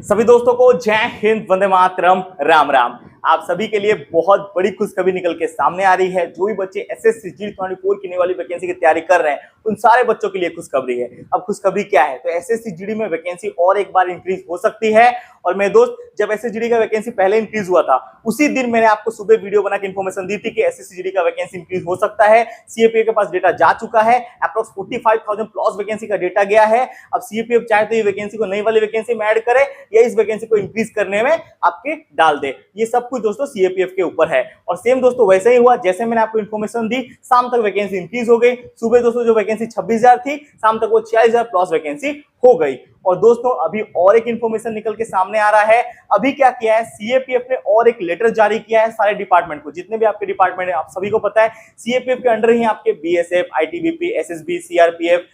सभी दोस्तों को जय हिंद, वंदे मातरम, राम राम। आप सभी के लिए बहुत बड़ी खुशखबरी निकल के सामने आ रही है। जो भी बच्चे एसएससी जीडी 24 की वाली वैकेंसी की तैयारी कर रहे हैं उन सारे बच्चों के लिए खुशखबरी है। अब खुशखबरी क्या है? तो एसएससी जीडी में वैकेंसी और एक बार इंक्रीज हो सकती है। और मेरे दोस्त, जब एसएससी जीडी का वैकेंसी पहले इंक्रीज हुआ था उसी दिन मैंने आपको सुबह वीडियो बना के इन्फॉर्मेशन दी थी कि एसएससी जीडी का वैकेंसी इंक्रीज हो सकता है। सीएपीएफ के पास डेटा जा चुका है, अप्रॉक्स 45,000 प्लस वैकेंसी का डेटा गया है। अब सीएपीएफ चाहे तो ये वैकेंसी को नई वाली वैकेंसी में ऐड करे या इस वैकेंसी को इंक्रीज करने में आपके डाल दे। ये सब कुछ दोस्तों सीएपीएफ के ऊपर है। और सेम दोस्तों वैसे ही हुआ जैसे मैंने आपको इन्फॉर्मेशन दी, शाम तक वैकेंसी इंक्रीज हो गई। सुबह दोस्तों जो वैकेंसी 26,000 थी, शाम तक वो 46,000 प्लस वैकेंसी हो गई। और दोस्तों अभी और एक इन्फॉर्मेशन निकल के सामने आ रहा है। अभी क्या किया है, सीएपीएफ ने और एक लेटर जारी किया है सारे डिपार्टमेंट को, जितने भी आपके डिपार्टमेंट है। आप सभी को पता है सीएपीएफ के अंडर ही आपके बीएसएफ, आईटीबीपी, एसएसबी, सीआरपीएफ,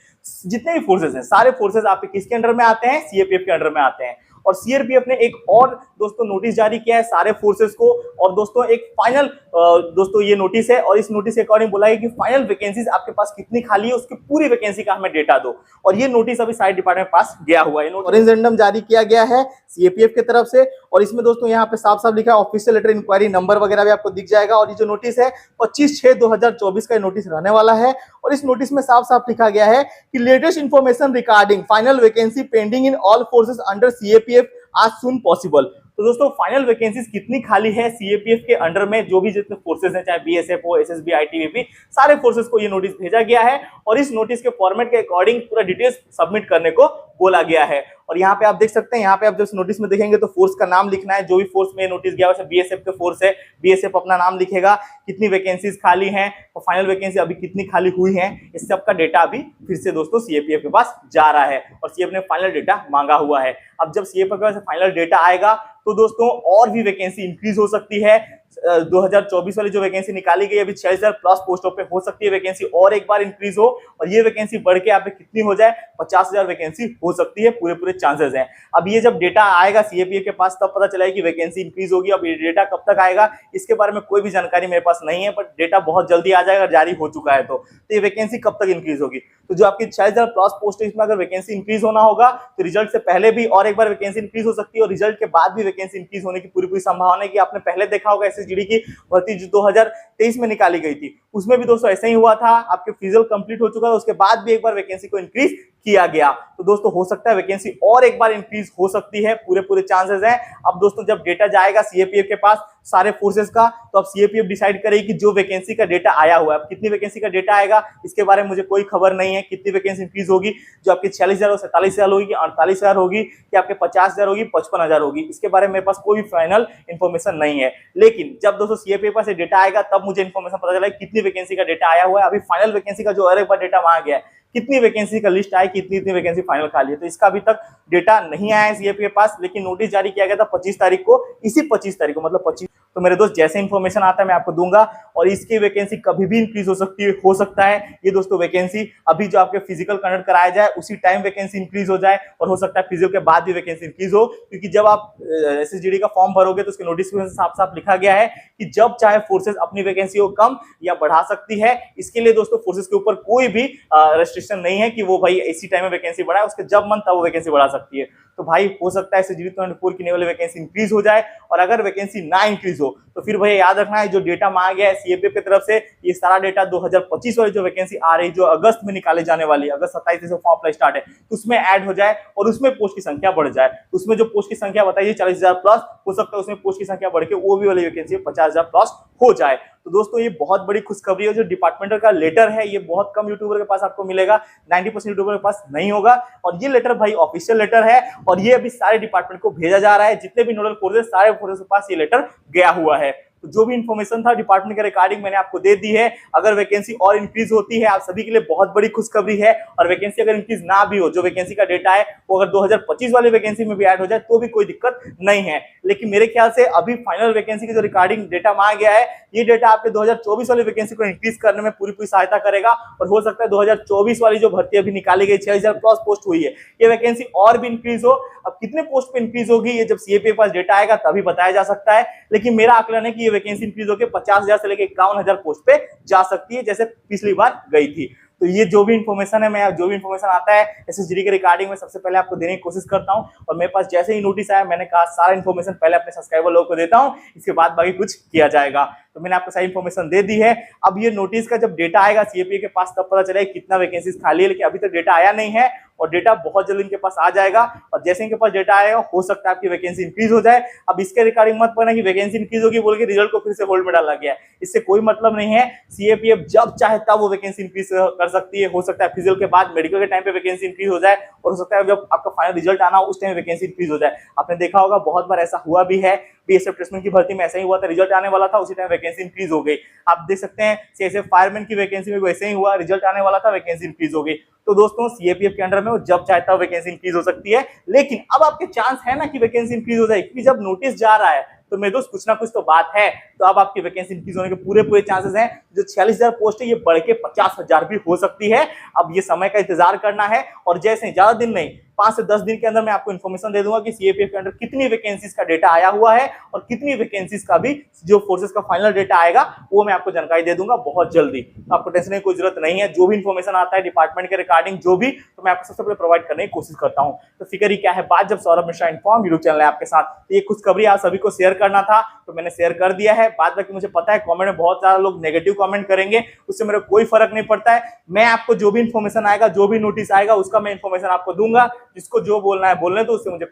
जितने भी फोर्सेस हैं सारे फोर्सेस आपके किसके अंडर में आते हैं? सीएपीएफ के अंडर में आते हैं। और सीआरपीएफ ने एक और दोस्तों नोटिस जारी किया है सारे फोर्सेस को। और दोस्तों एक फाइनल दोस्तों ये नोटिस है, और इस नोटिस के अकॉर्डिंग बोला है कि फाइनल वैकेंसीज आपके पास कितनी खाली है उसकी पूरी वैकेंसी का हमें डेटा दो। और ये नोटिस अभी सारे डिपार्टमेंट के पास गया हुआ है। ऑरेंजम जारी किया गया है सीएपीएफ की तरफ से। और इसमें दोस्तों यहाँ पे साफ साफ लिखा है ऑफिशियल लेटर इंक्वायरी नंबर वगैरह भी आपको दिख जाएगा। और ये जो नोटिस है 25/6/2024 का नोटिस रहने वाला है। और इस नोटिस में साफ साफ लिखा गया है कि latest information regarding final vacancy pending in all forces under CAPF आज सून पॉसिबल। तो दोस्तों फाइनल वैकेंसीज कितनी खाली है सीएपीएफ के अंडर में, जो भी जितने फोर्सेस हैं, चाहे बीएसएफ हो, एसएसबी, आईटीबीपी, सारे फोर्सेस को ये नोटिस भेजा गया है। और इस नोटिस के फॉर्मेट के अकॉर्डिंग पूरा डिटेल्स सबमिट करने को बोला गया है। और यहाँ पे आप देख सकते हैं, यहाँ पे आप जब नोटिस में देखेंगे तो फोर्स का नाम लिखना है। जो भी फोर्स में नोटिस गया वैसे बीएसएफ के फोर्स है, बीएसएफ अपना नाम लिखेगा, कितनी वैकेंसीज खाली हैं और फाइनल वैकेंसी अभी कितनी खाली हुई है, इस सब का डेटा अभी फिर से दोस्तों सीएपीएफ के पास जा रहा है। और सीएफ ने फाइनल डेटा मांगा हुआ है। अब जब सीएपीएफ के पास फाइनल डेटा आएगा तो दोस्तों और भी वैकेंसी इंक्रीज हो सकती है। 2024 वाली जो वैकेंसी निकाली गई अभी 6,000 प्लस पोस्टों पे हो सकती है वैकेंसी और एक बार इंक्रीज हो। और ये वैकेंसी बढ़ के यहाँ पे कितनी हो जाए, 50,000 वैकेंसी हो सकती है। पूरे चांसेस हैं। अब ये जब डेटा आएगा सीएपीएफ के पास तब पता चलेगा कि वैकेंसी इंक्रीज होगी। अब ये डेटा कब तक आएगा इसके बारे में कोई भी जानकारी मेरे पास नहीं है, बट डेटा बहुत जल्दी आ जाएगा, जारी हो चुका है। तो ये वैकेंसी कब तक इंक्रीज होगी? तो जो आपकी 6,000 प्लस पोस्ट है इसमें अगर वैकेंसी इंक्रीज होना होगा तो रिजल्ट से पहले भी और एक बार वैकेंसी इंक्रीज हो सकती है, और रिजल्ट के बाद भी वैकेंसी इंक्रीज होने की पूरी संभावना है। कि आपने पहले देखा होगा एसएससी जीडी की भर्ती जो 2023 में निकाली गई थी उसमें भी दोस्तों ऐसा ही हुआ था। आपके फिजिकल कंप्लीट हो चुका है, उसके बाद भी एक बार वैकेंसी को इंक्रीज किया गया। तो दोस्तों हो सकता है वैकेंसी और एक बार इंक्रीज हो सकती है, पूरे चांसेस हैं। अब दोस्तों जब डेटा जाएगा सीएपीएफ के पास सारे फोर्सेस का, तो अब सीएपीएफ डिसाइड करेगी कि जो वैकेंसी का डेटा आया हुआ है, अब कितनी वैकेंसी का डेटा आएगा इसके बारे में मुझे कोई खबर नहीं है। कितनी वैकेंसी इंक्रीज होगी, जो आपकी 46,000 और 47,000 होगी, 48,000 होगी, कि आपके 50,000 होगी, 55,000 होगी, इसके बारे में मेरे पास कोई फाइनल इंफॉर्मेशन नहीं है। लेकिन जब दोस्तों सीएपीएफ पास डेटा आएगा तब मुझे इंफॉर्मेशन पता चलेगा कितनी वैकेंसी का डेटा आया हुआ है। अभी फाइनल वैकेंसी का जो और एक बार डेटा मांगा गया है, कितनी वैकेंसी का लिस्ट आई, कितनी वैकेंसी फाइनल खाली है, तो इसका अभी तक डेटा नहीं आया है सीएपीएफ के पास। लेकिन नोटिस जारी किया गया था 25 तारीख को, इसी 25 तारीख को मतलब 25। तो मेरे दोस्त जैसे इंफॉर्मेशन आता है मैं आपको दूंगा। और इसकी वैकेंसी कभी भी इंक्रीज हो सकती है, हो सकता है ये दोस्तों वैकेंसी अभी जो आपके फिजिकल कंडक्ट कराया जाए उसी टाइम वैकेंसी इंक्रीज हो जाए, और हो सकता है फिजिकल के बाद भी वैकेंसी इंक्रीज हो। क्योंकि जब आप एसएसजीडी का फॉर्म भरोगे तो उसके नोटिस में साफ साफ लिखा गया है कि जब चाहे फोर्सेस अपनी वैकेंसी को कम या बढ़ा सकती है। इसके लिए दोस्तों फोर्सेस के ऊपर कोई भी रेस्ट्रिक्शन नहीं है कि वो भाई इसी टाइम में वैकेंसी बढ़ाए, उसके जब मन तब वो वैकेंसी बढ़ा सकती है। तो भाई हो सकता है एसएसजीडी 24 की वाली वैकेंसी इंक्रीज हो जाए। और अगर वैकेंसी ना इंक्रीज हो तो फिर भैया याद रखना है जो डेटा मांगा गया है सीएपीएफ की तरफ से, ये सारा डेटा 2025 वाली जो वैकेंसी आ रही जो अगस्त में निकाले जाने वाली है, अगस्त 27 से फॉर्म अप्लाई स्टार्ट है, तो उसमें ऐड हो जाए और उसमें पोस्ट की संख्या बढ़ जाए। उसमें जो पोस्ट की संख्या बताइए 40,000 प्लस, हो सकता है उसमें पोस्ट की संख्या बढ़ के वो भी वाली वैकेंसी 50,000 प्लस हो जाए। तो दोस्तों ये बहुत बड़ी खुशखबरी है। जो डिपार्टमेंटल का लेटर है ये बहुत कम यूट्यूबर के पास आपको मिलेगा, 90% यूट्यूबर के पास नहीं होगा। और ये लेटर भाई ऑफिशियल लेटर है, और ये अभी सारे डिपार्टमेंट को भेजा जा रहा है। जितने भी नोडल फोर्सेस सारे फोर्सेस के पास ये लेटर गया हुआ है। तो जो भी इंफॉर्मेशन था डिपार्टमेंट के रिगार्डिंग मैंने आपको दे दी है। अगर वैकेंसी और इंक्रीज होती है आप सभी के लिए बहुत बड़ी खुशखबरी है। और वैकेंसी अगर इंक्रीज ना भी हो, जो वैकेंसी का डेटा है वो अगर 2025 वाली वैकेंसी में भी ऐड हो जाए तो भी कोई दिक्कत नहीं है। लेकिन मेरे ख्याल से अभी फाइनल वैकेंसी की जो रिगार्डिंग डेटा मांगा गया है, ये डेटा आपके 2024 वाली वैकेंसी को इंक्रीज करने में पूरी सहायता करेगा। और हो सकता है 2024 वाली जो भर्ती अभी निकाली गई 6,000 प्लस पोस्ट हुई है, ये वैकेंसी और भी इंक्रीज हो। अब कितने पोस्ट पे इंक्रीज होगी ये जब सीएपीएफ के पास डेटा आएगा तभी बताया जा सकता है। लेकिन मेरा आकलन है कि ये वैकेंसी इंक्रीज होकर 50,000 से लेकर 51,000 पोस्ट पे जा सकती है, जैसे पिछली बार गई थी। तो ये जो भी इन्फॉर्मेशन है, मैं जो भी इन्फॉर्मेशन आता है एसएसजीडी के रिगार्डिंग में सबसे पहले आपको देने की कोशिश करता हूँ। और मेरे पास जैसे ही नोटिस आया, मैंने कहा सारा इन्फॉर्मेशन पहले अपने सब्सक्राइबर लोगों को देता हूँ, इसके बाद बाकी कुछ किया जाएगा। तो मैंने आपको सारी इन्फॉर्मेशन दे दी है। अब ये नोटिस का जब डेटा आएगा सीएपीए के पास तब पता चलेगा कितना वैकेंसीज खाली है, लेकिन अभी तक डेटा आया नहीं है और डेटा बहुत जल्द इनके पास आ जाएगा। और जैसे इनके पास डेटा आएगा हो सकता है आपकी वैकेंसी इंक्रीज हो जाए। अब इसके रिगार्डिंग मत पड़ना कि वैकेंसी इंक्रीज होगी बोल के रिजल्ट को फिर से होल्ड में डाला गया है, इससे कोई मतलब नहीं है। सीएपीएफ जब चाहे तब वो वैकेंसी इंक्रीज कर सकती है। हो सकता है फिजिकल के बाद मेडिकल के टाइम पे वैकेंसी इंक्रीज हो जाए और हो सकता है जब आपका फाइनल रिजल्ट आना हो उस टाइम वैकेंसी इंक्रीज हो जाए। आपने देखा होगा बहुत बार ऐसा हुआ भी है। बीएसएफ प्लेसमेंट की भर्ती में ऐसा ही हुआ था, रिजल्ट आने वाला था उसी टाइम वैकेंसी इंक्रीज हो गई। आप देख सकते हैं सीएसएफ फायरमैन की वैकेंसी में वैसे ही हुआ, रिजल्ट आने वाला था वैकेंसी इंक्रीज हो गई। तो दोस्तों सीएपीएफ के अंडर में वो जब चाहे तब वैकेंसी इंक्रीज हो सकती है। लेकिन अब आपके चांस है ना कि वैकेंसी इंक्रीज हो जाए, क्योंकि जब नोटिस जा रहा है तो मेरे दोस्त कुछ ना कुछ तो बात है। तो अब आपकी वैकेंसी इंक्रीज होने के पूरे चांसेस हैं। जो 46,000 पोस्ट है ये बढ़ के 50,000 भी हो सकती है। अब ये समय का इंतजार करना है और जैसे ज्यादा दिन नहीं 5 से 10 दिन के अंदर मैं आपको इन्फॉर्मेशन दे दूंगा कि सीएपीएफ के अंदर कितनी वैकेंसीज का डेटा आया हुआ है और कितनी वैकेंसीज का भी जो फोर्सेस का फाइनल डेटा आएगा वो मैं आपको जानकारी दे दूंगा बहुत जल्दी। तो आपको टेंशन की कोई जरूरत नहीं है। जो भी इन्फॉर्मेशन आता है डिपार्टमेंट के रिगार्डिंग जो भी, तो मैं आपको सबसे पहले प्रोवाइड करने की कोशिश करता हूं। तो फिक्र ही क्या है बात, जब Saurabh Mishra inform YouTube channel है आपके साथ, तो ये खुशखबरी आप सभी को शेयर करना था तो मैंने शेयर कर दिया है। बाद बाकी मुझे पता है कमेंट में बहुत ज्यादा लोग नेगेटिव कमेंट करेंगे, उससे मेरे कोई फर्क नहीं पड़ता है। मैं आपको जो भी इन्फॉर्मेशन आएगा, जो भी नोटिस आएगा उसका मैं इन्फॉर्मेशन आपको दूंगा। जिसको जो बोलना है बोलने तो उससे मुझे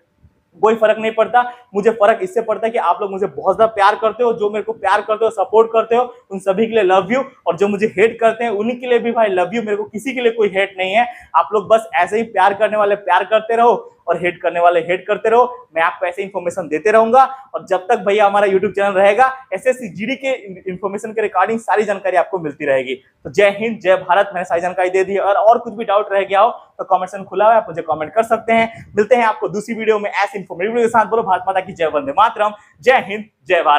कोई फर्क नहीं पड़ता। मुझे फर्क इससे पड़ता है कि आप लोग मुझे बहुत ज्यादा प्यार करते हो, जो मेरे को प्यार करते हो सपोर्ट करते हो उन सभी के लिए लव यू, और जो मुझे हेट करते हैं उन्हीं के लिए भी भाई लव यू। मेरे को किसी के लिए कोई हेट नहीं है। आप लोग बस ऐसे ही प्यार करने वाले प्यार करते रहो और हेट करने वाले हेट करते रहो। मैं आपको ऐसे इंफॉर्मेशन देते रहूंगा और जब तक भैया हमारा यूट्यूब चैनल रहेगा एसएससी जीडी के इंफॉर्मेशन के रिगार्डिंग सारी जानकारी आपको मिलती रहेगी। तो जय हिंद जय भारत, मैंने सारी जानकारी दे दी है। और कुछ भी डाउट रह गया हो तो कमेंट सेक्शन खुला है, आप मुझे कमेंट कर सकते हैं। मिलते हैं आपको दूसरी वीडियो में ऐसे इंफॉर्मेटिव वीडियो के साथ। बोलो भारत माता की जय, वंदे मातरम, जय हिंद जय भारत।